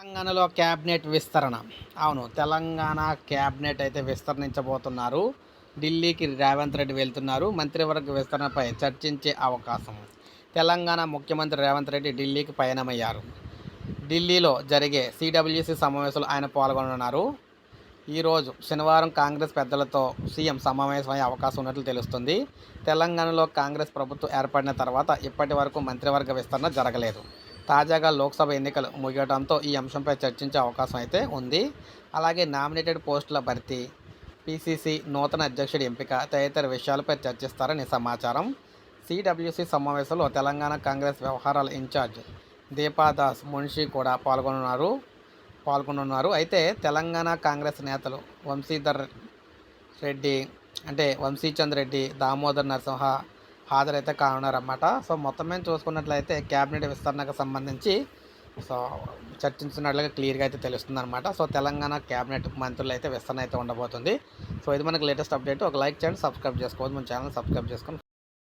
తెలంగాణలో క్యాబినెట్ విస్తరణ. అవును. తెలంగాణ క్యాబినెట్ అయితే విస్తరించబోతున్నారు. ఢిల్లీకి రేవంత్ రెడ్డి వెళ్తున్నారు. మంత్రివర్గ విస్తరణపై చర్చించే అవకాశం. తెలంగాణ ముఖ్యమంత్రి రేవంత్ రెడ్డి ఢిల్లీకి పయనమయ్యారు. ఢిల్లీలో జరిగే సిడబ్ల్యూసి సమావేశంలో ఆయన పాల్గొనున్నారు. ఈరోజు శనివారం కాంగ్రెస్ పెద్దలతో సీఎం సమావేశమయ్యే అవకాశం ఉన్నట్లు తెలుస్తుంది. తెలంగాణలో కాంగ్రెస్ ప్రభుత్వం ఏర్పడిన తర్వాత ఇప్పటి వరకు మంత్రివర్గ విస్తరణ జరగలేదు. తాజాగా లోక్సభ ఎన్నికలు ముగియడంతో ఈ అంశంపై చర్చించే అవకాశం అయితే ఉంది. అలాగే నామినేటెడ్ పోస్టుల భర్తీ, పీసీసీ నూతన అధ్యక్షుడి ఎంపిక తదితర విషయాలపై చర్చిస్తారని సమాచారం. సిడబ్ల్యూసి సమావేశంలో తెలంగాణ కాంగ్రెస్ వ్యవహారాల ఇన్ఛార్జ్ దీపాదాస్ మున్షి కూడా పాల్గొనున్నారు. అయితే తెలంగాణ కాంగ్రెస్ నేతలు వంశీచంద్ రెడ్డి, దామోదర్ నరసింహ హాజరైతే కానున్నారన్నమాట. సో మొత్తం మీద చూసుకున్నట్లయితే క్యాబినెట్ విస్తరణకు సంబంధించి చర్చించినట్లుగా క్లియర్గా అయితే తెలుస్తుంది అనమాట. సో తెలంగాణ క్యాబినెట్ మంత్రులు అయితే విస్తరణ అయితే ఉండబోతుంది. సో ఇది మనకి లేటెస్ట్ అప్డేట్. ఒక లైక్ చేయండి, సబ్స్క్రైబ్ చేసుకోవద్దు, మన ఛానల్ సబ్స్క్రైబ్ చేసుకొని